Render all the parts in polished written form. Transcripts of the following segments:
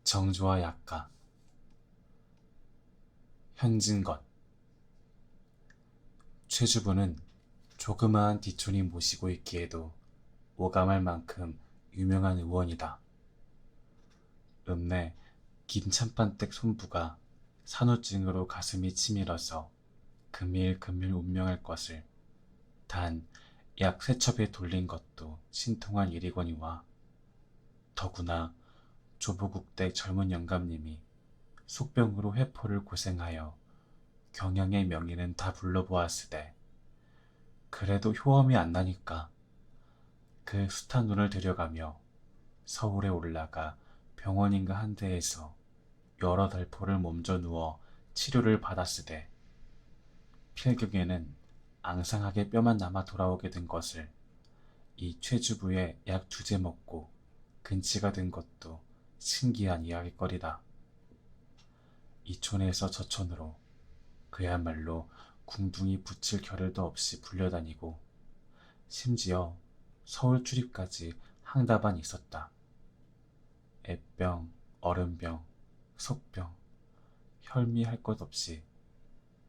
정조와 약가, 현진건. 최주부는 조그마한 디촌이 모시고 있기에도 오감할 만큼 유명한 의원이다. 읍내 김참판댁 손부가 산후증으로 가슴이 치밀어서 금일금일 운명할 것을 단 약 세첩에 돌린 것도 신통한 일이거니와, 더구나 조보국댁 젊은 영감님이 속병으로 회포를 고생하여 경양의 명의는 다 불러보았으되 그래도 효험이 안 나니까 그 숱한 돈을 들여가며 서울에 올라가 병원인가 한 데에서 여러 달포를 몸져 누워 치료를 받았으되 필경에는 앙상하게 뼈만 남아 돌아오게 된 것을 이 최주부의 약 2제 먹고 근치가 된 것도 신기한 이야기거리다. 이촌에서 저촌으로 그야말로 궁둥이 붙일 겨를도 없이 불려다니고 심지어 서울 출입까지 항다반 있었다. 애병, 어른병, 속병, 혈미할 것 없이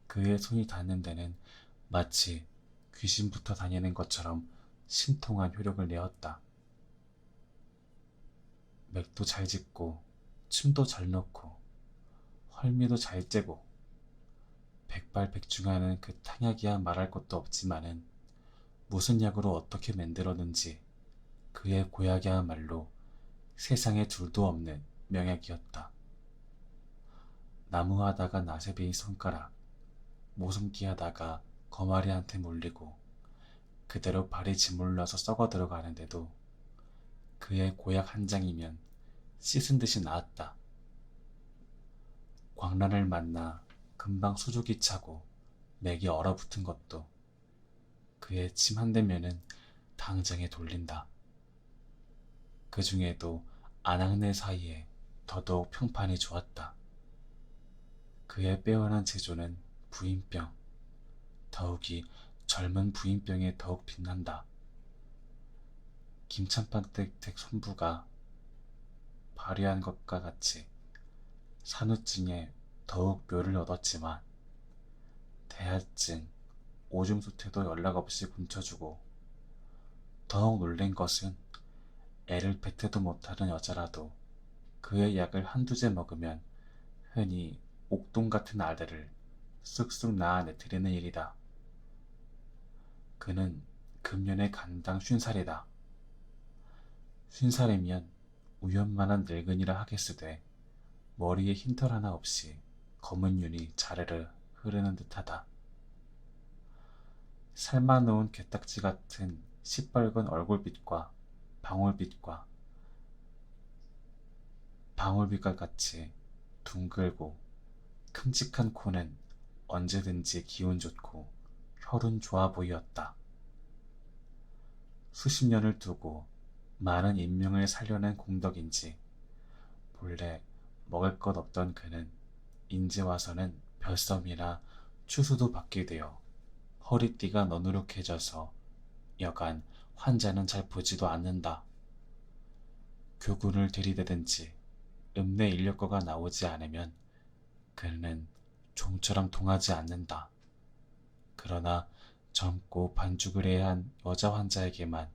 그의 손이 닿는 데는 마치 귀신부터 다니는 것처럼 신통한 효력을 내었다. 맥도 잘 짚고 침도 잘 넣고 헐미도 잘 째고 백발백중하는 그 탕약이야 말할 것도 없지만은 무슨 약으로 어떻게 만들었는지 그의 고약이야말로 세상에 둘도 없는 명약이었다. 나무하다가 나세베의 손가락, 모성기 하다가 거마리한테 물리고 그대로 발이 짓물러서 썩어 들어가는데도 그의 고약 한 장이면 씻은 듯이 나았다. 광란을 만나 금방 수족이 차고 맥이 얼어붙은 것도 그의 침 한 대면은 당장에 돌린다. 그 중에도 아낙네 사이에 더더욱 평판이 좋았다. 그의 빼어난 제조는 부인병, 더욱이 젊은 부인병에 더욱 빛난다. 김참판댁 손부가 발휘한 것과 같이 산후증에 더욱 묘를 얻었지만 대하증, 오줌수태도 연락 없이 굶쳐주고, 더욱 놀란 것은 애를 뱉지도 못하는 여자라도 그의 약을 한두 제 먹으면 흔히 옥동 같은 아들을 쑥쑥 낳아 내트리는 일이다. 그는 금년에 간당 50살이다. 50살이면 우연만한 늙은이라 하겠으되 머리에 흰털 하나 없이 검은 윤이 자르르 흐르는 듯하다. 삶아놓은 게딱지 같은 시뻘건 얼굴빛과 방울빛과 방울빛과 같이 둥글고 큼직한 코는 언제든지 기운 좋고 혈운 좋아 보이었다. 수십 년을 두고 많은 인명을 살려낸 공덕인지 본래 먹을 것 없던 그는 인제 와서는 벼섬이나 추수도 받게 되어 허리띠가 너누룩해져서 여간 환자는 잘 보지도 않는다. 교군을 들이대든지 읍내 인력거가 나오지 않으면 그는 좀처럼 통하지 않는다. 그러나 젊고 반죽을해한 여자 환자에게만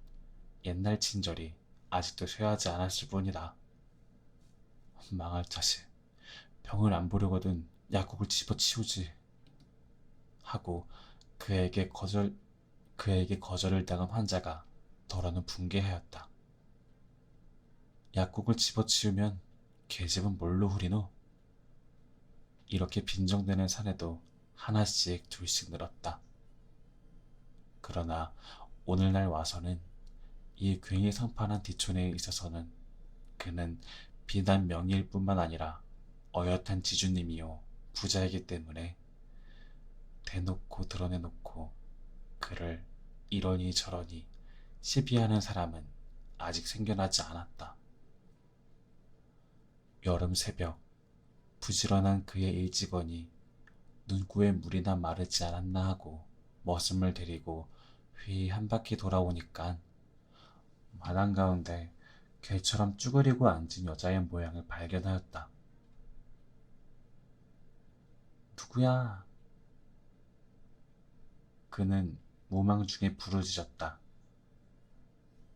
옛날 친절이 아직도 쇠하지 않았을 뿐이다. 망할 자식, 병을 안 보려거든 약국을 집어치우지 하고 그에게 거절을 당한 환자가 덜어는 붕괴하였다. 약국을 집어치우면 계집은 뭘로 후리노? 이렇게 빈정대는 사내도 하나씩 둘씩 늘었다. 그러나 오늘날 와서는 이 괜히 상판한 디촌에 있어서는 그는 비단 명의일 뿐만 아니라 어엿한 지주님이요 부자이기 때문에 대놓고 드러내놓고 그를 이러니 저러니 시비하는 사람은 아직 생겨나지 않았다. 여름 새벽, 부지런한 그의 일직원이 눈구에 물이나 마르지 않았나 하고 머슴을 데리고 휘 한 바퀴 돌아오니깐 마당 가운데 개처럼 쭈그리고 앉은 여자의 모양을 발견하였다. 누구야? 그는 무망 중에 부르짖었다.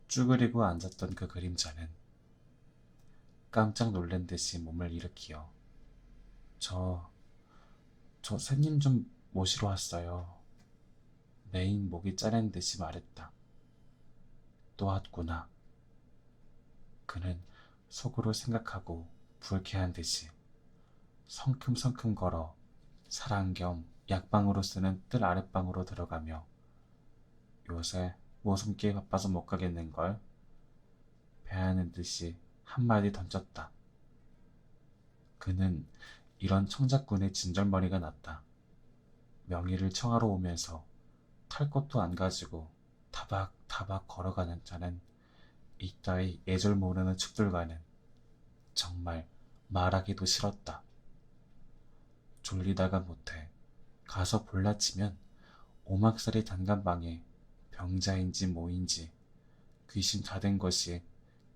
쭈그리고 앉았던 그 그림자는 깜짝 놀란 듯이 몸을 일으키어 저 새님 좀 모시러 왔어요. 메인 목이 짜낸 듯이 말했다. 또 왔구나. 그는 속으로 생각하고 불쾌한 듯이 성큼성큼 걸어 사랑 겸 약방으로 쓰는 뜰 아랫방으로 들어가며 요새 모숨기에 바빠서 못 가겠는걸? 배하는 듯이 한마디 던졌다. 그는 이런 청자꾼의 진절머리가 났다. 명의를 청하러 오면서 탈 것도 안 가지고 타박타박 걸어가는 자는 이따위 예절 모르는 축들과는 정말 말하기도 싫었다. 졸리다가 못해 가서 볼라치면 오막살이 단간방에 병자인지 뭐인지 귀신 다 된 것이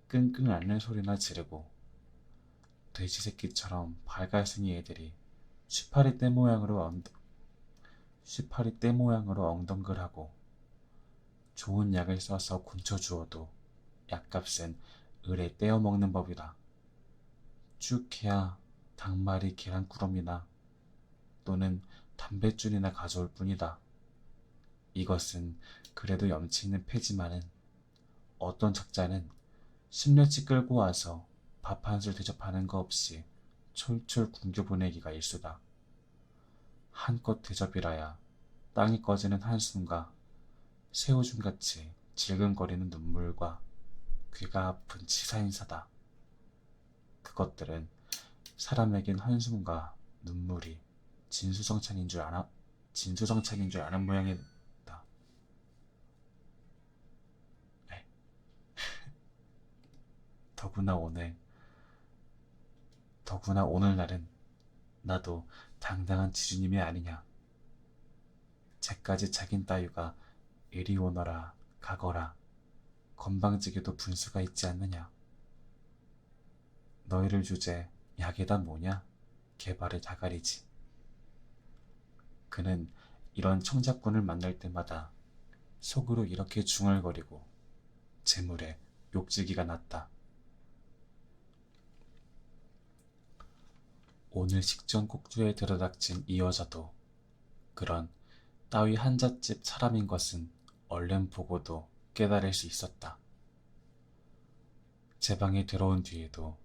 끙끙 앓는 소리나 지르고 돼지 새끼처럼 발갈생이 애들이 쉬파리 떼 모양으로 엉덩글하고 좋은 약을 써서 군쳐주어도 약값은 을에 떼어먹는 법이다. 쭉 해야 닭말이 계란꾸러미나 또는 담뱃줄이나 가져올 뿐이다. 이것은 그래도 염치 있는 패지만은 어떤 작자는 10년치 끌고 와서 밥 한술 대접하는 거 없이 철철 굶겨 보내기가 일수다. 한껏 대접이라야 땅이 꺼지는 한숨과 새우줌같이 질근거리는 눈물과 귀가 아픈 치사인사다. 그것들은 사람에겐 한숨과 눈물이 진수성찬인 줄 아는 모양이다. 네. 더구나 오늘날은 나도 당당한 지주님이 아니냐. 쟤까지 자긴 따위가 이리 오너라 가거라 건방지게도 분수가 있지 않느냐. 너희를 주제 약에다 뭐냐? 개발의 다가리지. 그는 이런 청자꾼을 만날 때마다 속으로 이렇게 중얼거리고 재물에 욕지기가 났다. 오늘 식전 꼭두에 들어닥친 이 여자도 그런 따위 한잣집 사람인 것은 얼른 보고도 깨달을 수 있었다. 제 방에 들어온 뒤에도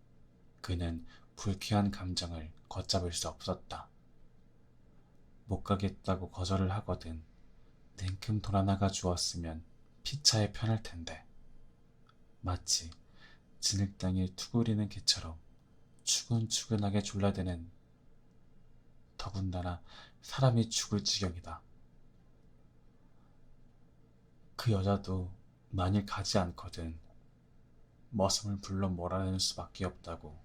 그는 불쾌한 감정을 걷잡을 수 없었다. 못 가겠다고 거절을 하거든 냉큼 돌아나가 주었으면 피차에 편할 텐데 마치 진흙땅에 투구리는 개처럼 추근추근하게 졸라대는 더군다나 사람이 죽을 지경이다. 그 여자도 만일 가지 않거든 머슴을 불러 몰아내는 수밖에 없다고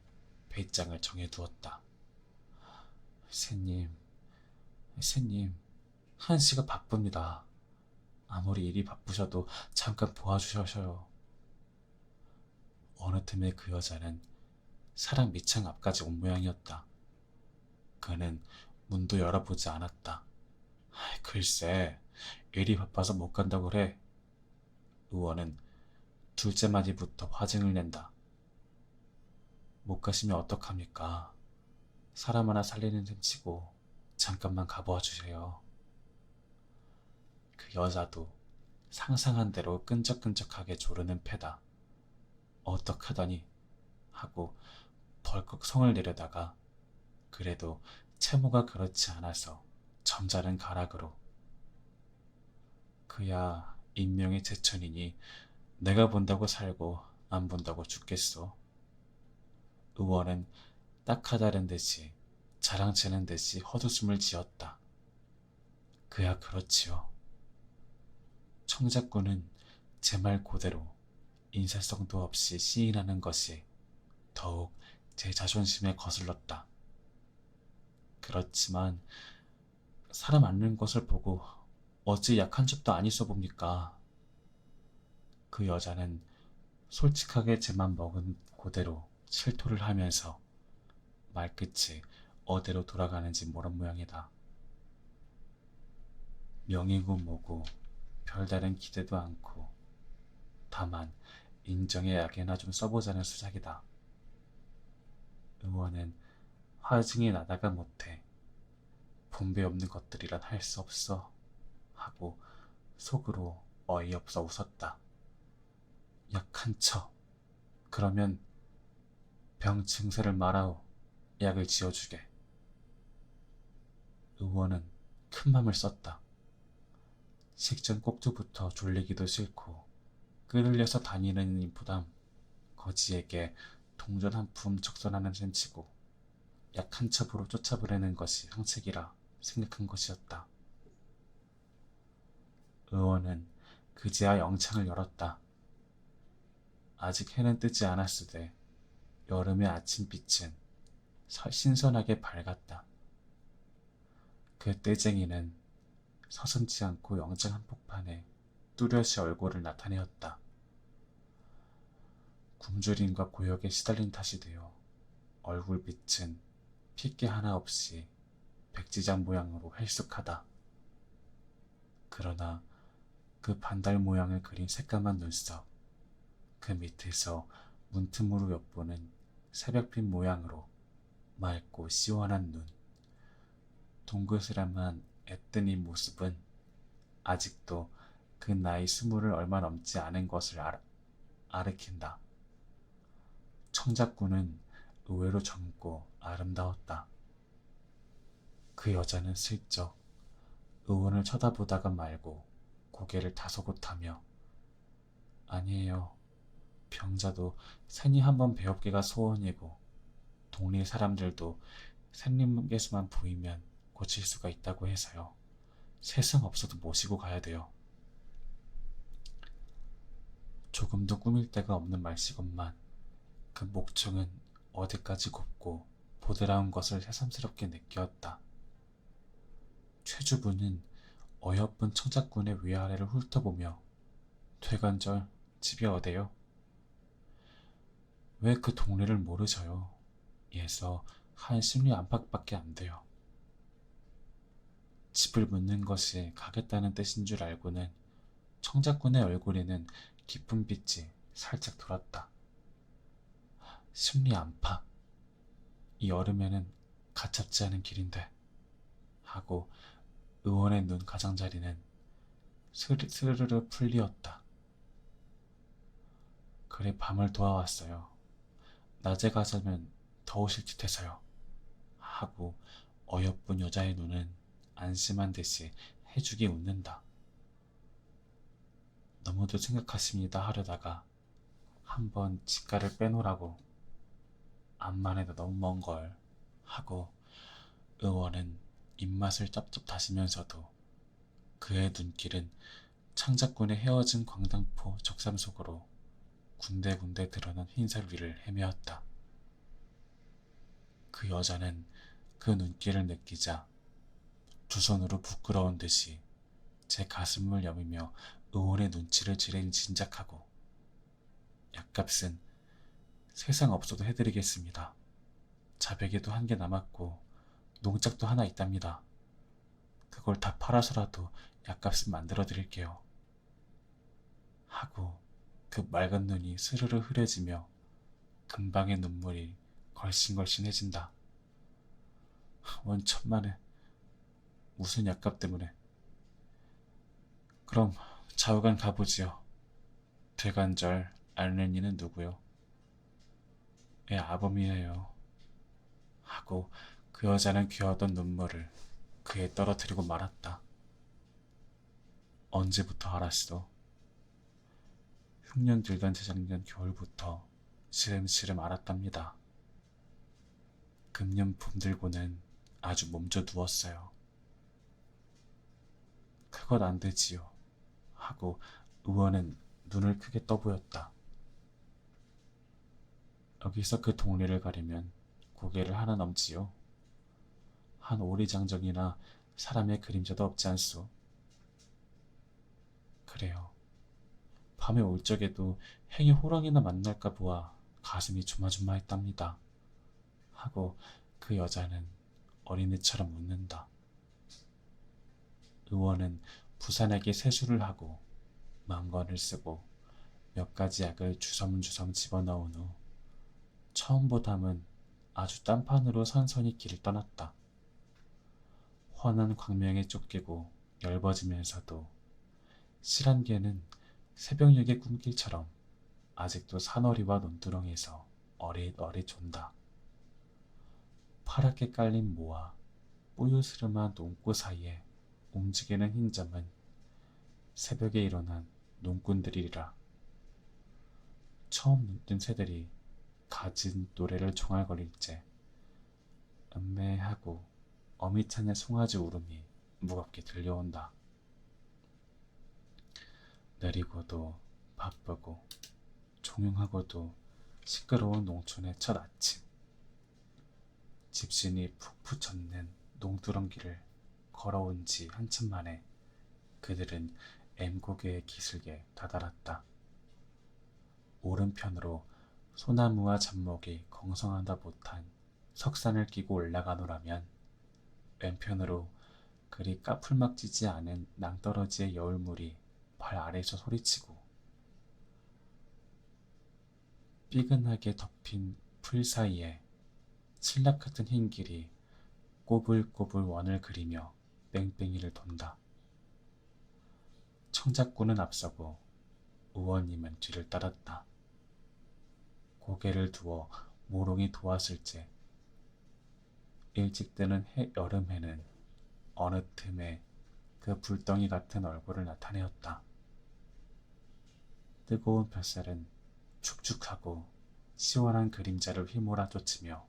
배짱을 정해두었다. 새님, 한시가 바쁩니다. 아무리 일이 바쁘셔도 잠깐 도와주셔요. 어느 틈에 그 여자는 사랑 밑창 앞까지 온 모양이었다. 그는 문도 열어보지 않았다. 글쎄, 일이 바빠서 못 간다고 그래. 의원은 둘째 마디부터 화증을 낸다. 못 가시면 어떡합니까? 사람 하나 살리는 셈치고 잠깐만 가보아 주세요. 그 여자도 상상한 대로 끈적끈적하게 조르는 패다. 어떡하더니 하고 벌컥 성을 내려다가 그래도 채모가 그렇지 않아서 점잖은 가락으로 그야 인명의 제천이니 내가 본다고 살고 안 본다고 죽겠소. 의원은 딱하다는 듯이 자랑치는 듯이 헛웃음을 지었다. 그야 그렇지요. 청자꾼은 제 말 그대로 인사성도 없이 시인하는 것이 더욱 제 자존심에 거슬렀다. 그렇지만 사람 앓는 것을 보고 어찌 약한 첩도 아니소 봅니까? 그 여자는 솔직하게 제 맘 먹은 그대로 실토를 하면서 말끝이 어디로 돌아가는지 모른 모양이다. 명이고 뭐고 별다른 기대도 않고 다만 인정의 약에나 좀 써보자는 수작이다. 의원은 화증이 나다가 못해 분배 없는 것들이란 할 수 없어 하고 속으로 어이없어 웃었다. 약 한 쳐. 그러면 병 증세를 말아오. 약을 지어주게. 의원은 큰 맘을 썼다. 식전 꼭두부터 졸리기도 싫고 끄들려서 다니는 이보담 거지에게 동전 한 푼 적선하는 셈치고 약 한 첩으로 쫓아보내는 것이 상책이라 생각한 것이었다. 의원은 그제야 영창을 열었다. 아직 해는 뜨지 않았으되 여름의 아침빛은 신선하게 밝았다. 그 떼쟁이는 서슴지 않고 영장 한복판에 뚜렷이 얼굴을 나타내었다. 굶주림과 고역에 시달린 탓이 되어 얼굴빛은 핏기 하나 없이 백지장 모양으로 헬쑥하다. 그러나 그 반달 모양을 그린 새까만 눈썹, 그 밑에서 문틈으로 엿보는 새벽빛 모양으로 맑고 시원한 눈, 동그스름한 애뜬 이 모습은 아직도 그 나이 20을 얼마 넘지 않은 것을 아르킨다. 청작꾼은 의외로 젊고 아름다웠다. 그 여자는 슬쩍 의원을 쳐다보다가 말고 고개를 다소곳하며 아니에요. 병자도 생리 한번 배웁기가 소원이고 동네 사람들도 생리개수만 보이면 고칠 수가 있다고 해서요. 세상 없어도 모시고 가야 돼요. 조금도 꾸밀 데가 없는 말씨건만 그 목청은 어디까지 곱고 보드라운 것을 새삼스럽게 느꼈다. 최주부는 어여쁜 청작꾼의 위아래를 훑어보며 퇴관절 집이 어데요? 왜 그 동네를 모르셔요? 에서 한 10리 안팎밖에 안 돼요. 집을 묻는 것이 가겠다는 뜻인 줄 알고는 청작꾼의 얼굴에는 기쁜 빛이 살짝 돌았다. 10리 안팎. 이 여름에는 가깝지 않은 길인데 하고 의원의 눈 가장자리는 스르르 풀리었다. 그래 밤을 도와왔어요. 낮에 가자면 더우실 듯해서요. 하고 어여쁜 여자의 눈은 안심한 듯이 해주게 웃는다. 너무도 생각하십니다 하려다가 한번 치가를 빼놓으라고 암만 해도 너무 먼걸 하고 의원은 입맛을 쩝쩝 다시면서도 그의 눈길은 창작꾼의 헤어진 광당포 적삼 속으로 군데군데 드러난 흰살 위를 헤매었다. 그 여자는 그 눈길을 느끼자 두 손으로 부끄러운 듯이 제 가슴을 여미며 의원의 눈치를 진작하고 약값은 세상 없어도 해드리겠습니다. 자베개도 한 개 남았고 농짝도 하나 있답니다. 그걸 다 팔아서라도 약값은 만들어 드릴게요. 하고 그 맑은 눈이 스르르 흐려지며 금방의 눈물이 걸신걸신해진다. 원천만에 무슨 약값 때문에. 그럼 좌우간 가보지요. 대관절 앓는 이는 누구요? 애 아범이에요. 하고 그 여자는 귀하던 눈물을 그에 떨어뜨리고 말았다. 언제부터 알았어? 흉년 들던 재작년 겨울부터 시름시름 알았답니다. 금년 봄 들고는 아주 몸져 누웠어요. 그것 안 되지요. 하고 의원은 눈을 크게 떠보였다. 여기서 그 동리를 가리면 고개를 하나 넘지요. 한 오리장정이나 사람의 그림자도 없지 않소. 그래요. 밤에 올 적에도 행이 호랑이나 만날까 보아 가슴이 조마조마했답니다. 하고 그 여자는 어린애처럼 웃는다. 의원은 부산에게 세수를 하고 망건을 쓰고 몇 가지 약을 주섬주섬 집어넣은 후 처음보다는 아주 딴판으로 선선히 길을 떠났다. 환한 광명에 쫓기고 엷어지면서도 실한개는 새벽녘의 꿈길처럼 아직도 산허리와 논두렁에서 어릿어릿 존다. 파랗게 깔린 모와 뽀요스름한 농구 사이에 움직이는 흰점은 새벽에 일어난 농꾼들이라. 처음 눈뜬 새들이 갖은 노래를 종알거릴 때 음매하고 어미탄의 송아지 울음이 무겁게 들려온다. 느리고도 바쁘고 종용하고도 시끄러운 농촌의 첫 아침. 집신이 푹푹 젖는 농두렁길을 걸어온 지 한참 만에 그들은 엠고개의 기슭에 다다랐다. 오른편으로 소나무와 잡목이 건성하다 못한 석산을 끼고 올라가노라면 왼편으로 그리 까풀막지지 않은 낭떠러지의 여울물이 발 아래에서 소리치고 삐근하게 덮인 풀 사이에 칠락 같은 흰 길이 꼬불꼬불 원을 그리며 뺑뺑이를 돈다. 청작꾼은 앞서고 의원님은 뒤를 따랐다. 고개를 두어 모롱이 도왔을째 일찍 뜨는 여름해는 어느 틈에 그 불덩이 같은 얼굴을 나타내었다. 뜨거운 뱃살은 축축하고 시원한 그림자를 휘몰아 쫓으며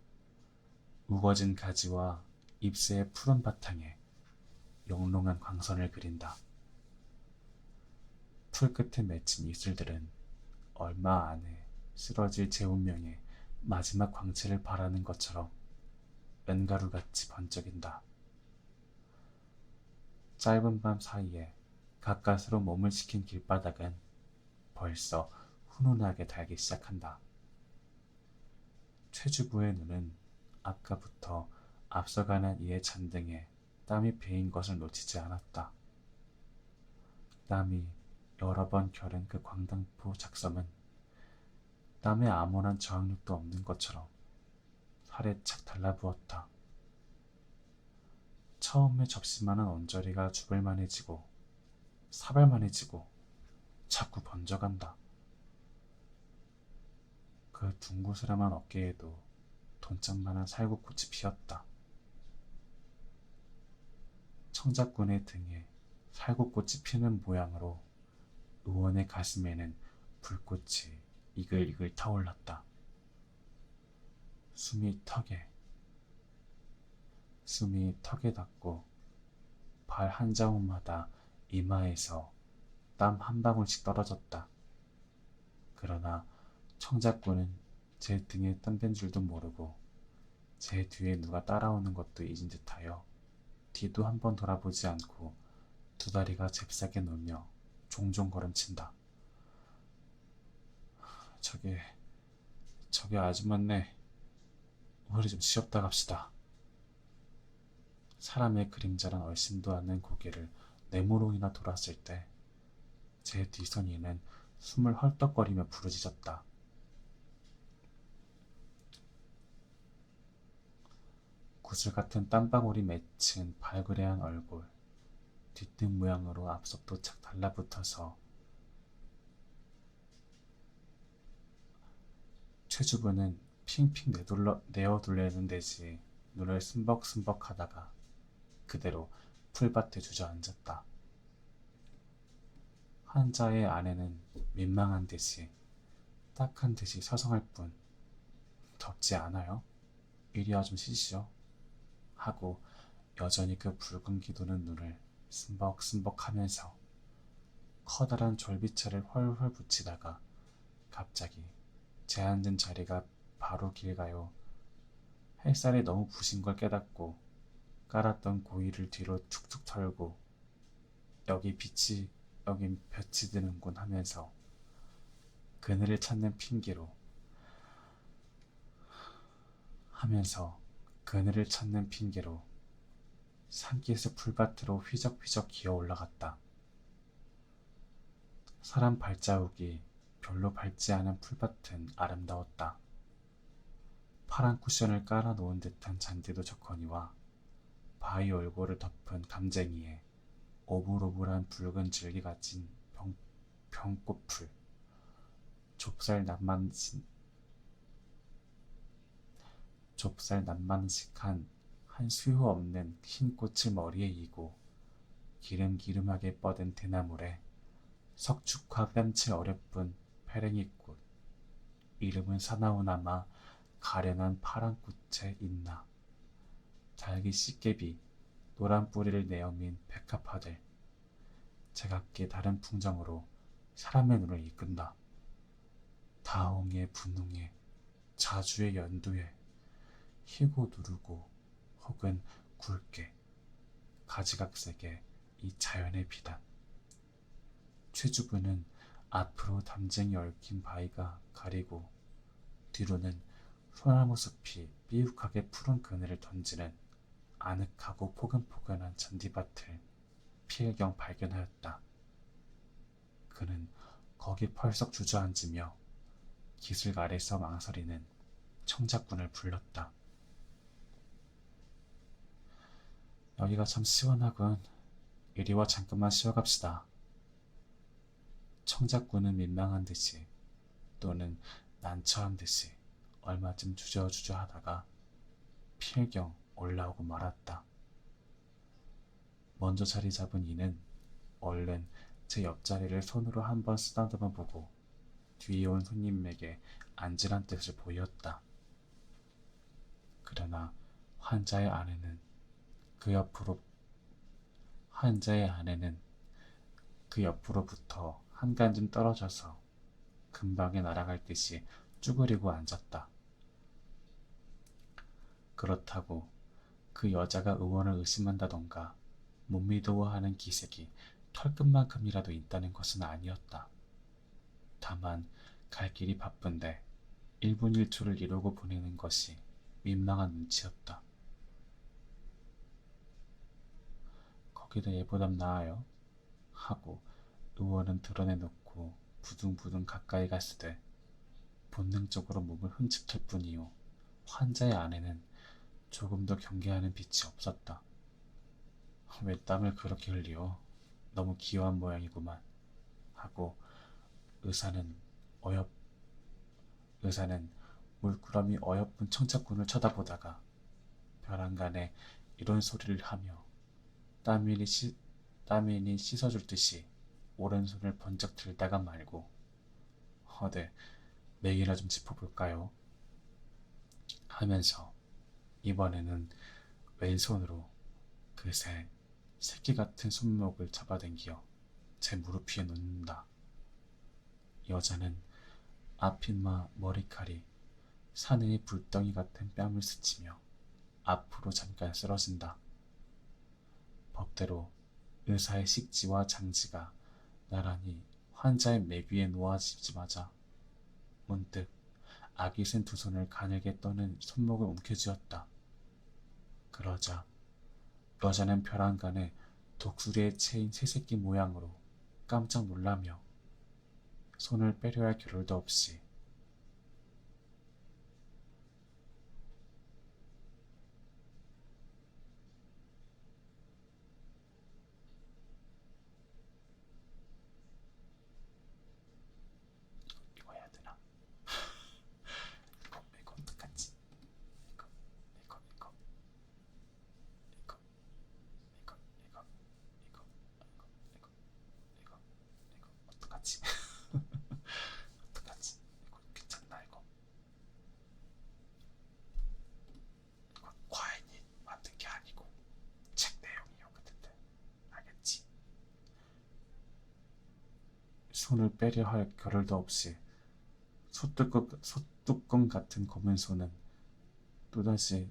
우거진 가지와 잎새의 푸른 바탕에 영롱한 광선을 그린다. 풀끝에 맺힌 이슬들은 얼마 안에 쓰러질 제 운명의 마지막 광채를 바라는 것처럼 은가루같이 번쩍인다. 짧은 밤 사이에 가까스로 몸을 식힌 길바닥은 벌써 훈훈하게 달기 시작한다. 최주부의 눈은 아까부터 앞서가는 이의 잔등에 땀이 배인 것을 놓치지 않았다. 땀이 여러 번 겨른 그 광당포 작섬은 땀에 아무런 저항력도 없는 것처럼 살에 착 달라부었다. 처음에 접시만한 언저리가 주벌만해지고 사발만해지고 자꾸 번져간다. 그 둥그스름한 어깨에도 돈짝만한 살구꽃이 피었다. 청작꾼의 등에 살구꽃이 피는 모양으로 의원의 가슴에는 불꽃이 이글이글 타올랐다. 숨이 턱에 닿고 발 한 자국마다 이마에서 땀 한 방울씩 떨어졌다. 그러나 청작꾼은 제 등에 땀된 줄도 모르고 제 뒤에 누가 따라오는 것도 잊은 듯하여 뒤도 한번 돌아보지 않고 두 다리가 잽싸게 놀며 종종 걸음친다. 저게 아줌마네. 우리 좀 쉬었다 갑시다. 사람의 그림자란 얼씬도 않는 고개를 네모롱이나 돌았을 때 제 뒷선이는 숨을 헐떡거리며 부르짖었다. 구슬 같은 땀방울이 맺힌 발그레한 얼굴, 뒷등 모양으로 앞섭도 착 달라붙어서 최주부는 핑핑 내어둘래는 듯이 눈을 쓴벅쓴벅 하다가 그대로 풀밭에 주저앉았다. 한자의 아내는 민망한 듯이 딱한 듯이 서성할 뿐 덥지 않아요? 이리 와 좀 쉬시오. 하고 여전히 그 붉은 기도는 눈을 쓴벅쓴벅 하면서 커다란 졸비차를 훨훨 붙이다가 갑자기 제 앉은 자리가 바로 길가요. 햇살이 너무 부신 걸 깨닫고 깔았던 고이를 뒤로 툭툭 털고 여긴 볕이 드는군 하면서 그늘을 찾는 핑계로 하면서 그늘을 찾는 핑계로 산기슭 풀밭으로 휘적휘적 기어 올라갔다. 사람 발자국이 별로 밟지 않은 풀밭은 아름다웠다. 파란 쿠션을 깔아놓은 듯한 잔디도 좋거니와 바위 얼굴을 덮은 감쟁이에 오불오불한 붉은 줄기가 진 병꽃풀, 좁쌀 납만식한 한 수요 없는 흰 꽃을 머리에 이고 기름기름하게 뻗은 대나물에 석축화 뺨칠 어렵군 페랭이꽃, 이름은 사나우나마 가련한 파란 꽃에 있나. 달기 씨개비, 노란 뿌리를 내어민 백합화들, 제각기 다른 풍정으로 사람의 눈을 이끈다. 다홍에 분홍에 자주에 연두에 희고 누르고 혹은 굵게 가지각색의 이 자연의 비단. 최주부는 앞으로 담쟁이 얽힌 바위가 가리고 뒤로는 소나무 숲이 삐욱하게 푸른 그늘을 던지는 아늑하고 포근포근한 잔디밭을 필경 발견하였다. 그는 거기 펄썩 주저앉으며 기슭 아래서 망설이는 청작꾼을 불렀다. 여기가 참 시원하군. 이리와 잠깐만 쉬어갑시다. 청작꾼은 민망한 듯이 또는 난처한 듯이 얼마쯤 주저주저 하다가 필경 올라오고 말았다. 먼저 자리 잡은 이는 얼른 제 옆자리를 손으로 한번 쓰다듬어 보고 뒤에 온 손님에게 앉으란 뜻을 보였다. 그러나 환자의 아내는 그 옆으로부터 한 간쯤 떨어져서 금방에 날아갈 듯이 쭈그리고 앉았다. 그렇다고 그 여자가 의원을 의심한다던가 못 믿어하는 기색이 털끝만큼이라도 있다는 것은 아니었다. 다만 갈 길이 바쁜데 1분 1초를 이러고 보내는 것이 민망한 눈치였다. 거기도 얘보단 나아요. 하고 의원은 드러내놓고 부둥부둥 가까이 갔으되 본능적으로 몸을 흠집힐 뿐이요. 환자의 아내는 조금도 경계하는 빛이 없었다. 왜 땀을 그렇게 흘려? 너무 기여한 모양이구만. 하고 의사는 물끄러미 어여쁜 청착꾼을 쳐다보다가 벼랑간에 이런 소리를 하며 땀이니 씻어줄 듯이 오른손을 번쩍 들다가 말고 허대 맥이나 좀 짚어볼까요? 하면서 이번에는 왼손으로 그새 새끼 같은 손목을 잡아당겨 제 무릎 위에 놓는다. 여자는 앞인마 머리칼이 사내의 불덩이 같은 뺨을 스치며 앞으로 잠깐 쓰러진다. 법대로 의사의 식지와 장지가 나란히 환자의 맥 위에 놓아지자마자 문득 악이 센 두 손을 가늘게 떠는 손목을 움켜쥐었다. 그러자 여자는 벼랑간에 독수리에 채인 새새끼 모양으로 깜짝 놀라며 손을 빼려 할 겨를도 없이 이거 해야 되나? 이거 어떡하지? 이거 이거 이거 이거 이거 이거 이거 이거 어떡하지? 어떡하지? 이거 괜찮나 이거? 이거 과인이 만든 게 아니고 책 내용이었는데 알겠지? 손을 빼려 할 겨를도 없이 소뚜껑 같은 검은 손은 또다시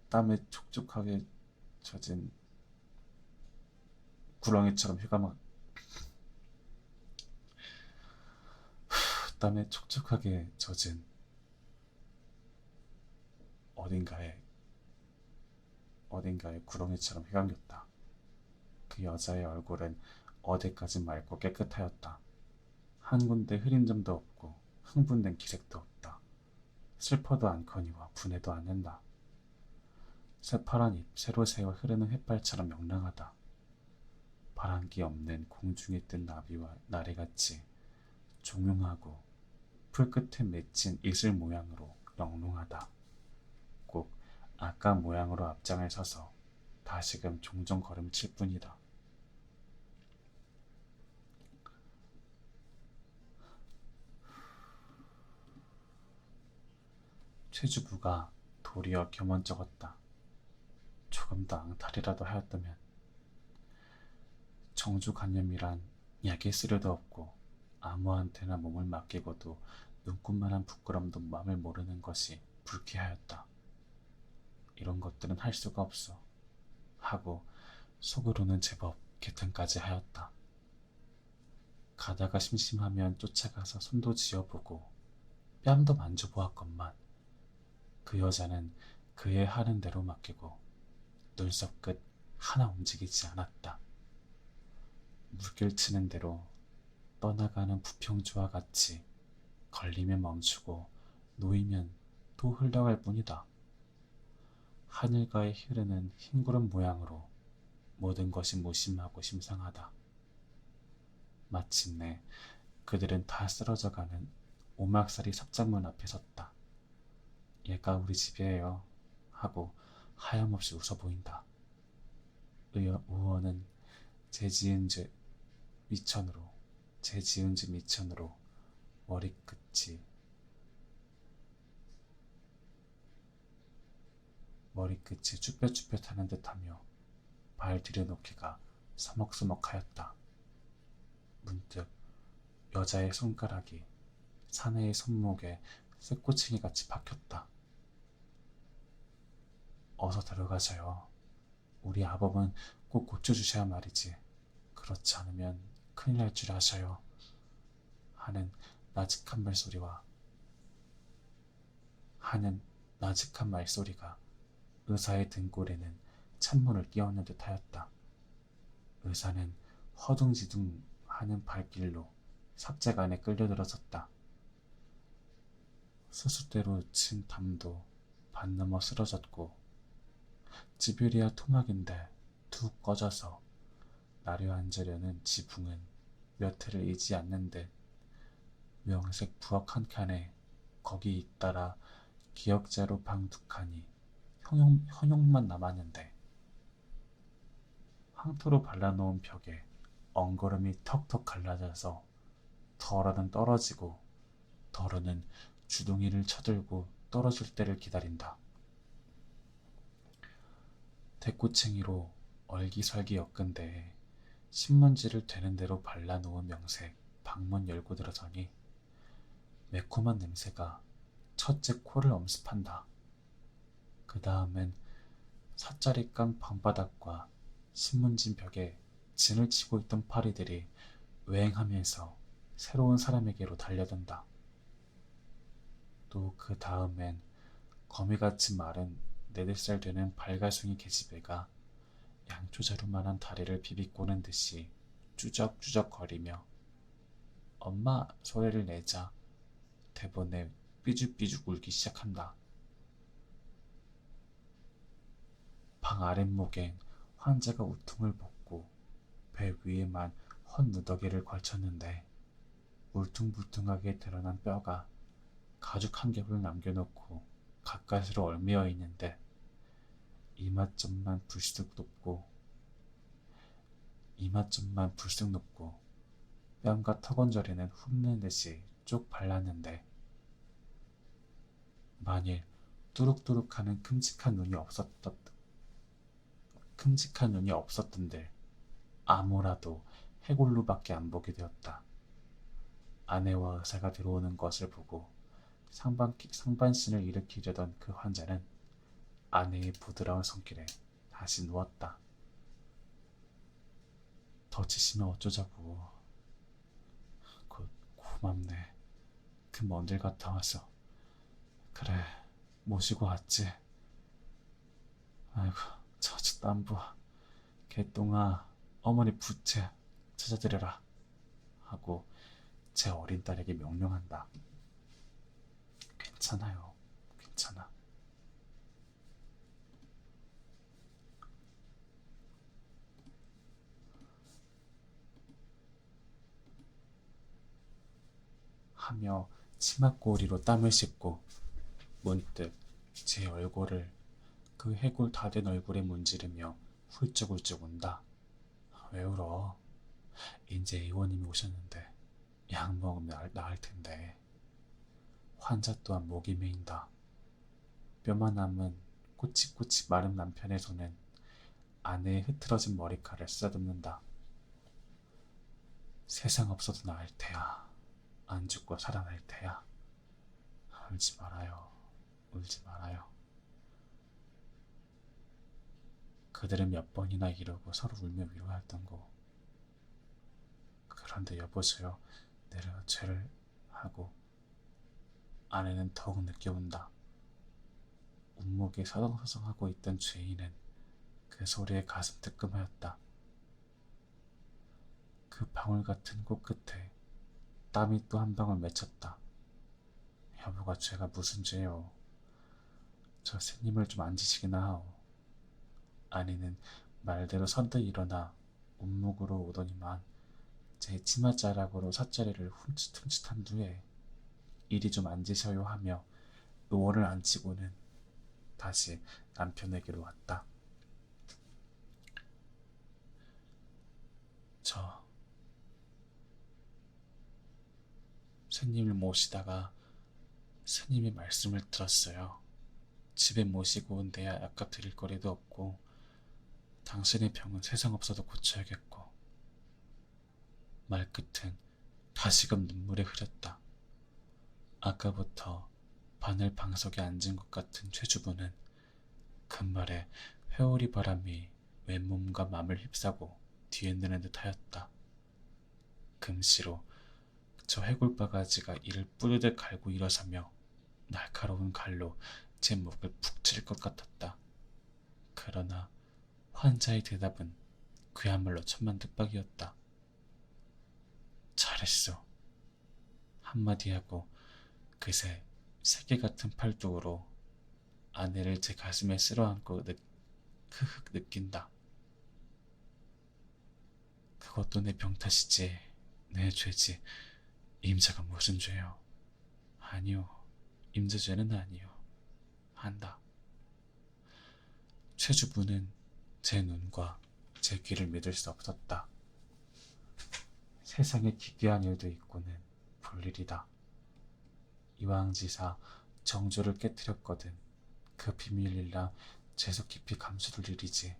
땀에 촉촉하게 젖은 구렁이처럼 휘감아 땀에 촉촉하게 젖은 어딘가에 구렁이처럼 휘감겼다. 그 여자의 얼굴은 어디까지 맑고 깨끗하였다. 한 군데 흐린 점도 없고 흥분된 기색도 없다. 슬퍼도 않거니와 분해도 않는다. 새파란 잎, 새로 새어 흐르는 햇발처럼 명랑하다. 바람기 없는 공중에 뜬 나비와 나리같이 종용하고 풀끝에 맺힌 이슬 모양으로 영롱하다. 꼭 아까 모양으로 앞장을 서서 다시금 종종 걸음칠 뿐이다. 최주부가 도리어 겸언쩍었다. 조금 더 앙탈이라도 하였다면. 정주간염이란 약에 쓰려도 없고 아무한테나 몸을 맡기고도 눈꽃만한 부끄럼도 맘을 모르는 것이 불쾌하였다. 이런 것들은 할 수가 없어 하고 속으로는 제법 개탄까지 하였다. 가다가 심심하면 쫓아가서 손도 쥐어보고 뺨도 만져보았건만 그 여자는 그의 하는 대로 맡기고 눈썹 끝 하나 움직이지 않았다. 물결 치는 대로 떠나가는 부평주와 같이 걸리면 멈추고 놓이면 또 흘러갈 뿐이다. 하늘가에 흐르는 흰구름 모양으로 모든 것이 무심하고 심상하다. 마침내 그들은 다 쓰러져가는 오막살이 삽장문 앞에 섰다. 얘가 우리 집이에요 하고 하염없이 웃어 보인다. 우원은 제 지은 집 미천으로 머리끝이 쭈뼛쭈뼛하는 듯하며 발 들여놓기가 서먹서먹하였다. 문득 여자의 손가락이 사내의 손목에 쇠꼬챙이같이 박혔다. 어서 들어가셔요. 우리 아범은 꼭 고쳐주셔야 말이지. 그렇지 않으면 큰일 날 줄 아셔요. 하는 나직한 말소리가 의사의 등골에는 찬물을 끼얹는 듯하였다. 의사는 허둥지둥하는 발길로 삽재간에 끌려들어섰다. 수숫대로 친 담도 반 넘어 쓰러졌고 지뷰리아 토막인데 툭 꺼져서 나려앉으려는 지붕은 몇 해를 잊지 않는 듯 명색 부엌 한 칸에 거기 잇따라 기역자로 방 두 칸이 현용만 남았는데 황토로 발라놓은 벽에 엉거름이 턱턱 갈라져서 덜어는 떨어지고 덜어는 주둥이를 쳐들고 떨어질 때를 기다린다. 대꼬챙이로 얼기설기 엮은 데에 신문지를 되는 대로 발라놓은 명색 방문 열고 들어서니 매콤한 냄새가 첫째 코를 엄습한다. 그 다음엔 사짜리깡 방바닥과 신문진 벽에 진을 치고 있던 파리들이 외행하면서 새로운 사람에게로 달려든다. 또 그 다음엔 거미같이 마른 4-5살 되는 발가숭이 계집애가 양초자루만한 다리를 비비꼬는 듯이 쭈적쭈적 거리며 엄마 소리를 내자 대본에 삐죽삐죽 울기 시작한다. 방 아랫목엔 환자가 우퉁을 벗고 배 위에만 헛누더기를 걸쳤는데 울퉁불퉁하게 드러난 뼈가 가죽 한 겹을 남겨놓고 가까스로 얽매여 있는데 이맛점만 불쑥 높고 뺨과 턱언저리는 훑는 듯이 쪽 발랐는데 만일 뚜룩뚜룩하는 큼직한 눈이 없었던들 아무라도 해골로밖에 안 보게 되었다. 아내와 의사가 들어오는 것을 보고 상반신을 일으키려던 그 환자는 아내의 부드러운 손길에 다시 누웠다. 더 치시면 어쩌자고. 고맙네. 그렇게 먼 길 갔다 와서. 그래, 모시고 왔지. 아이고, 저저 딴부, 개똥아, 어머니 부채 찾아드려라 하고 제 어린 딸에게 명령한다. 괜찮아요, 괜찮아. 하며 치맛꼬리로 땀을 씻고 문득 제 얼굴을 그 해골 다 된 얼굴에 문지르며 훌쩍훌쩍 운다. 왜 울어? 이제 의원님이 오셨는데 약 먹으면 나을 텐데. 환자 또한 목이 메인다. 뼈만 남은 꼬치꼬치 마른 남편의 손은 아내의 흐트러진 머리카락을 쓰다듬는다. 세상 없어도 나을 테야. 안 죽고 살아날 테야. 울지 말아요. 울지 말아요. 그들은 몇 번이나 이러고 서로 울며 위로하였던 거. 그런데 여보세요. 내가 죄를 하고 아내는 더욱 늦게 운다. 운목에 서성서성하고 있던 죄인은 그 소리에 가슴 뜨끔하였다. 그 방울 같은 코끝에 땀이 또 한 방울 맺혔다. 여보가 죄가 무슨 죄요? 저 새님을 좀 앉으시기나 하오. 아내는 말대로 선뜻 일어나 운목으로 오더니만 제 치맛자락으로 삿자리를 훔칫훔칫한 뒤에 이리 좀 앉으셔요 하며 의원을 앉히고는 다시 남편에게로 왔다. 저 스님을 모시다가 스님의 말씀을 들었어요. 집에 모시고 온 데야 아까 드릴 거리도 없고 당신의 병은 세상 없어도 고쳐야겠고. 말끝은 다시금 눈물이 흐렸다. 아까부터 바늘 방석에 앉은 것 같은 최주부는 간말에 회오리 바람이 왼몸과 맘을 휩싸고 뒤에 느는 듯하였다. 금시로 저 해골바가지가 이를 뿌르르 갈고 일어서며 날카로운 칼로 제 목을 푹 칠 것 같았다. 그러나 환자의 대답은 그야말로 천만득박이었다. 잘했어. 한마디 하고 그새 새끼 같은 팔뚝으로 아내를 제 가슴에 쓸어안고 크흑 느낀다. 그것도 내 병 탓이지. 내 죄지. 임자가 무슨 죄요? 아니요. 임자 죄는 아니요. 한다. 최주부는 제 눈과 제 귀를 믿을 수 없었다. 세상에 기괴한 일도 있고는 볼일이다. 이왕지사 정조를 깨뜨렸거든 그 비밀일라 재수 깊이 감수를 일이지.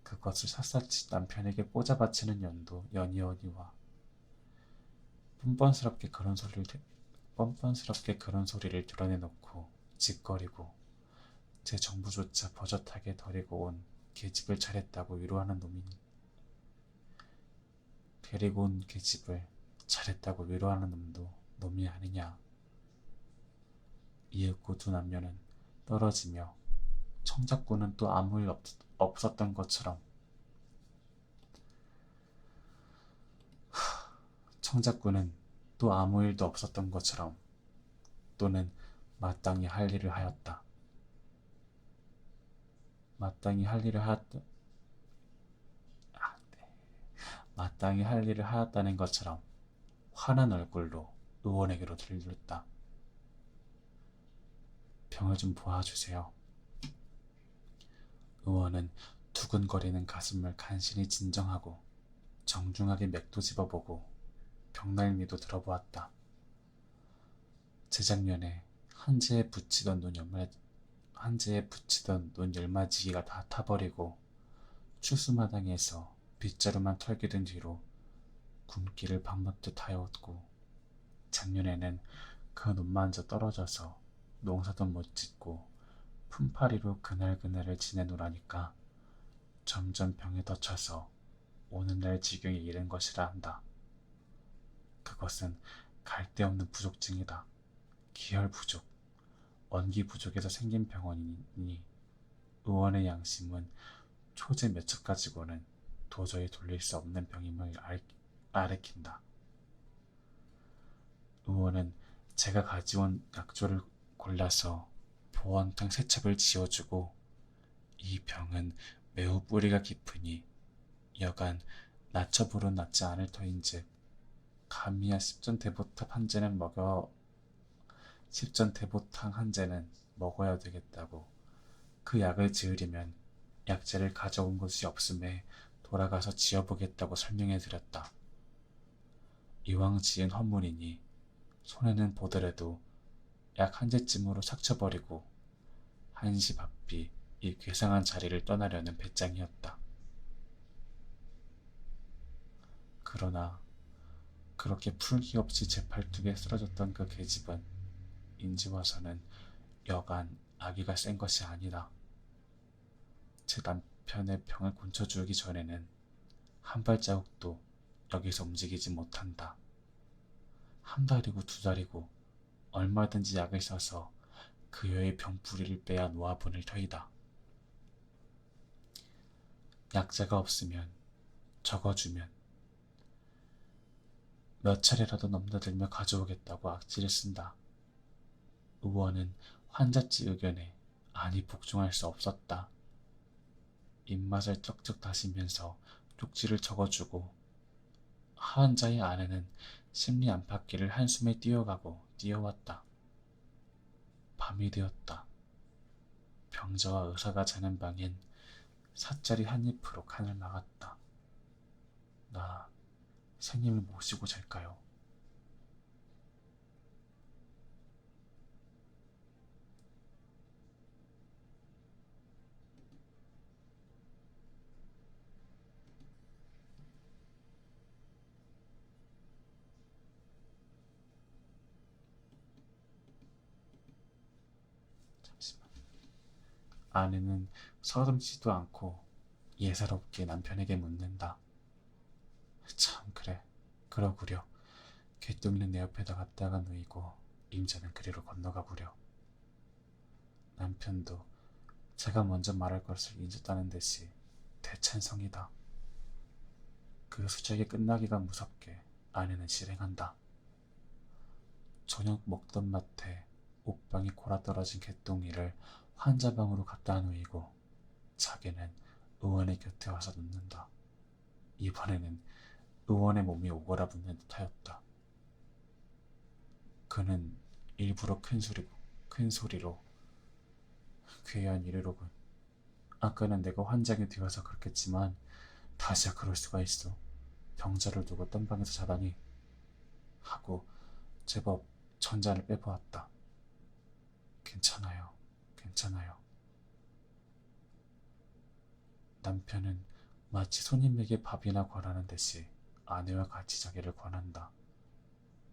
그것을 샅샅이 남편에게 꽂아바치는 연이어니와 뻔뻔스럽게 그런 소리를 드러내놓고 짓거리고 제 정부조차 버젓하게 데리고 온 계집을 차렸다고 위로하는 놈도 놈이 아니냐. 이윽고 두 남녀는 떨어지며 청작꾼은 또 아무 일 없었던 것처럼 아무 일도 없었던 것처럼 또는 마땅히 할 일을 하였다. 마땅히 할 일을 하였다는 것처럼 환한 얼굴로 의원에게로 들렸다. 병을 좀 보아주세요. 의원은 두근거리는 가슴을 간신히 진정하고 정중하게 맥도 집어보고 병날미도 들어보았다. 재작년에 한지에 붙이던 눈 열마지기가 다 타버리고 추수마당에서 빗자루만 털게 된 뒤로 굶기를 밥 먹듯 하였고, 작년에는 그 눈만져 떨어져서 농사도 못 짓고 품팔이로 그날그날을 지내노라니까 점점 병에 덧쳐서 오늘날 지경에 이른 것이라 한다. 그것은 갈데없는 부족증이다. 기혈 부족, 원기 부족에서 생긴 병원이니 의원의 양심은 초제 몇 첩 가지고는 도저히 돌릴 수 없는 병임을 아뢰킨다. 의원은 제가 가져온 약조를 골라서 보온탕 세 첩을 지어주고 이 병은 매우 뿌리가 깊으니 여간 나첩으로 낫지 않을 터인즉 감미야 십전대보탕 한 재는 먹어야 되겠다고 그 약을 지으려면 약재를 가져온 곳이 없음에 돌아가서 지어보겠다고 설명해 드렸다. 이왕 지은 헌물이니 손해는 보더라도 약 한 재쯤으로 삭쳐버리고 한시 바삐 이 괴상한 자리를 떠나려는 배짱이었다. 그러나 그렇게 풀기 없이 재팔뚝에 쓰러졌던 그 계집은 인지 와서는 여간 아기가 센 것이 아니다. 제 남편의 병을 고쳐주기 전에는 한 발자국도 여기서 움직이지 못한다. 한 달이고 두 달이고 얼마든지 약을 써서 그여의 병뿌리를 빼야 놓아보낼 터이다. 약재가 없으면 적어주면 몇 차례라도 넘나들며 가져오겠다고 악지를 쓴다. 의원은 환자지 의견에 아니 복종할 수 없었다. 입맛을 쩍쩍 다시면서 쪽지를 적어주고 환자의 아내는 심리 안팎길을 한숨에 뛰어가고 뛰어왔다. 밤이 되었다. 병자와 의사가 자는 방엔 삿자리 한 잎으로 칸을 막았다. 나 생님을 모시고 잘까요? 잠시만. 아내는 서슴지도 않고 예사롭게 남편에게 묻는다. 참 그래, 그러구려. 개똥이는 내 옆에다 갖다가 누이고 임자는 그리로 건너가구려. 남편도 제가 먼저 말할 것을 잊었다는 듯이 대찬성이다. 그 수작이 끝나기가 무섭게 아내는 실행한다. 저녁 먹던 마트에 옥방이 골아떨어진 개똥이를 환자방으로 갖다 놓이고 자기는 의원의 곁에 와서 눕는다. 이번에는 의원의 몸이 오그라붙는 듯하였다. 그는 일부러 큰 소리로 괴한 이르로군. 아까는 내가 환장이 되어서 그렇겠지만 다시야 그럴 수가 있어. 병자를 두고 딴 방에서 자다니 하고 제법 전잔을 빼보았다. 괜찮아요. 괜찮아요. 남편은 마치 손님에게 밥이나 권하는 듯이 아내와 같이 자기를 권한다.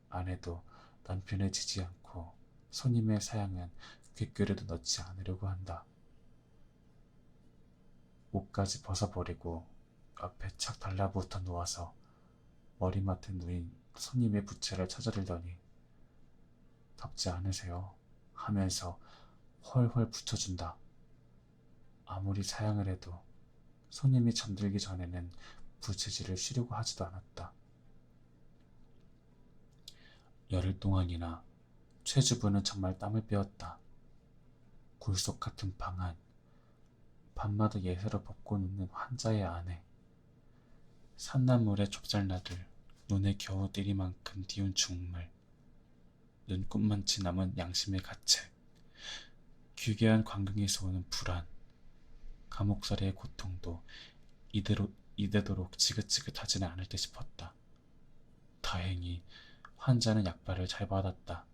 아내도 남편을 지지 않고 손님의 사양은 귓귀에도 넣지 않으려고 한다. 옷까지 벗어버리고 앞에 착 달라붙어 누워서 머리맡에 누인 손님의 부채를 찾아들더니 덥지 않으세요? 하면서 헐헐 붙여준다. 아무리 사양을 해도 손님이 잠들기 전에는 부채질을 쉬려고 하지도 않았다. 열흘 동안이나 최주부는 정말 땀을 빼었다. 굴속 같은 방안, 밤마다 예사로 벗고 눕는 환자의 아내, 산나물의 좁쌀나들, 눈에 겨우 띄리만큼 띄운 죽물, 눈꽃만치 남은 양심의 가책, 귀괴한 광경에서 오는 불안, 감옥살이의 고통도 이대도록 지긋지긋하지는 않을 듯 싶었다. 다행히 환자는 약발을 잘 받았다.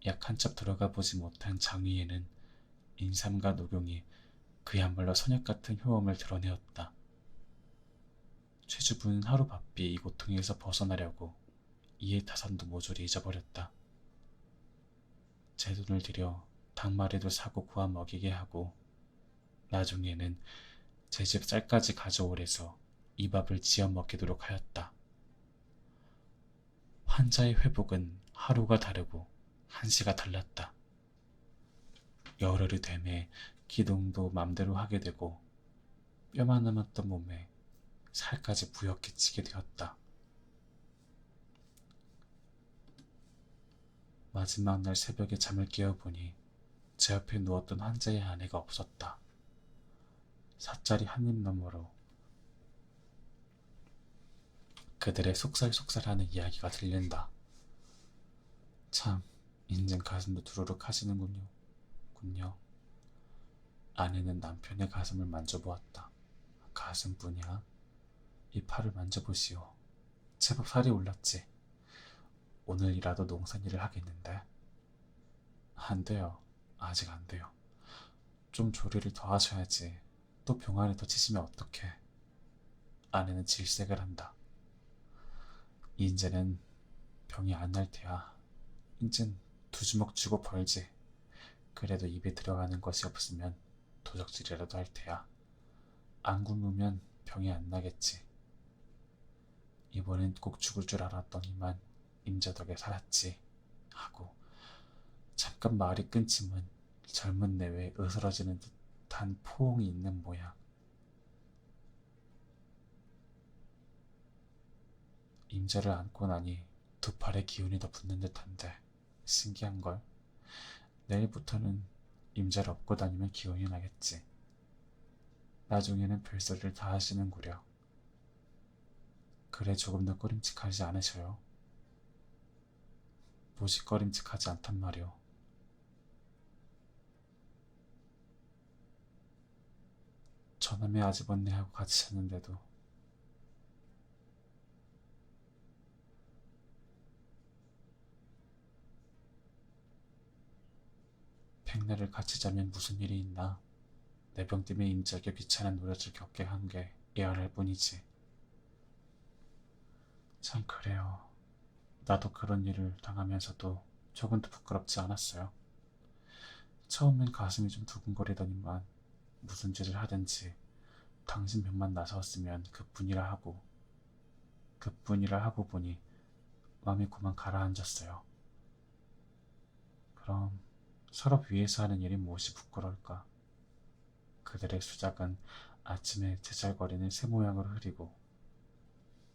약 한 첩 들어가 보지 못한 장위에는 인삼과 녹용이 그야말로 선약 같은 효험을 드러내었다. 최주부는 하루 바삐 이 고통에서 벗어나려고 이의 타산도 모조리 잊어버렸다. 제 돈을 들여 닭마리도 사고 구워 먹이게 하고 나중에는 제 집 쌀까지 가져오래서 이 밥을 지어 먹이도록 하였다. 환자의 회복은 하루가 다르고 한시가 달랐다. 열흘이 되매 기동도 맘대로 하게 되고 뼈만 남았던 몸에 살까지 부옇게 찌게 되었다. 마지막 날 새벽에 잠을 깨어보니 제 옆에 누웠던 환자의 아내가 없었다. 사짜리 한입 너머로 그들의 속살속살하는 이야기가 들린다. 참, 인젠 가슴도 두루룩 하시는군요. 아내는 남편의 가슴을 만져보았다. 가슴뿐이야? 이 팔을 만져보시오. 제법 살이 올랐지. 오늘이라도 농산일을 하겠는데. 안 돼요. 아직 안 돼요. 좀 조리를 더 하셔야지. 또 병원에 더 치시면 어떡해. 아내는 질색을 한다. 이제는 병이 안 날 테야. 이젠 두 주먹 쥐고 벌지. 그래도 입에 들어가는 것이 없으면 도적질이라도 할 테야. 안 굶으면 병이 안 나겠지. 이번엔 꼭 죽을 줄 알았더니만 임자 덕에 살았지. 하고 잠깐 말이 끊지만 젊은 내외에 으스러지는 듯한 포옹이 있는 모양. 임자를 안고 나니 두 팔에 기운이 더 붙는 듯한데 신기한걸. 내일부터는 임자를 업고 다니면 기운이 나겠지. 나중에는 별소리를 다 하시는구려. 그래 조금 더 꺼림칙하지 않으셔요? 무지 꺼림칙하지 않단 말이오. 저놈의 아주버니하고 같이 잤는데도 백날을 같이 자면 무슨 일이 있나. 내 병 때문에 임자에게 비참한 노릇을 겪게 한 게 애원할 뿐이지. 참 그래요. 나도 그런 일을 당하면서도 조금도 부끄럽지 않았어요. 처음엔 가슴이 좀 두근거리더니만 무슨 짓을 하든지 당신 병만 나섰으면 그뿐이라 하고 보니 마음이 고만 가라앉았어요. 그럼 서로 위해서 하는 일이 무엇이 부끄러울까. 그들의 수작은 아침에 제잘거리는 새 모양으로 흐리고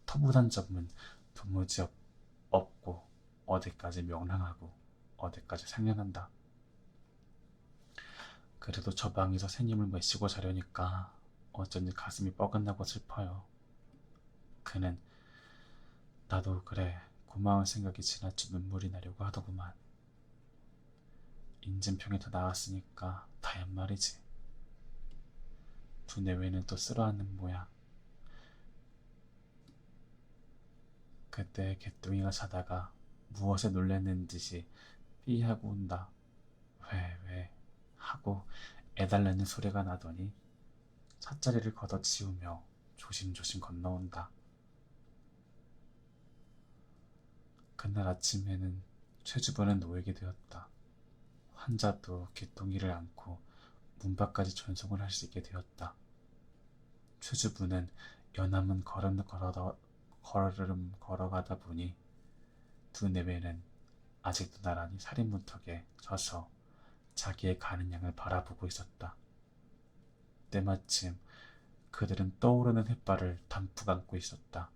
터부단 점은 도무지 없고 어디까지 명랑하고 어디까지 상냥한다. 그래도 저 방에서 새님을 메시고 자려니까 어쩐지 가슴이 뻐근하고 슬퍼요. 그는 나도 그래 고마운 생각이 지나쳐 눈물이 나려고 하더구만. 인진평이 더 나았으니까 다연 말이지. 두 내외는 또 쓸어앉는 모양. 그때 개뚱이가 자다가 무엇에 놀랐는 듯이 삐하고 온다. 왜 하고 애달래는 소리가 나더니 찻자리를 걷어치우며 조심조심 건너온다. 그날 아침에는 최주부는 놓이게 되었다. 환자도 개똥이를 안고 문 밖까지 전송을 할 수 있게 되었다. 최주부는 연암은 걸음 걸어가다 보니 두 내외는 아직도 나란히 살인문턱에 서서 자기의 가는 양을 바라보고 있었다. 때마침 그들은 떠오르는 햇발을 담뿍 안고 있었다.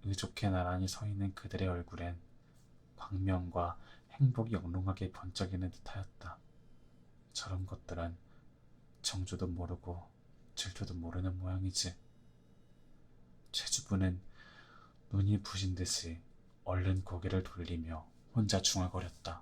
의좋게 나란히 서 있는 그들의 얼굴엔 광명과 행복이 영롱하게 번쩍이는 듯하였다. 저런 것들은 정조도 모르고 질투도 모르는 모양이지. 최주부는 눈이 부신 듯이 얼른 고개를 돌리며 혼자 중얼거렸다.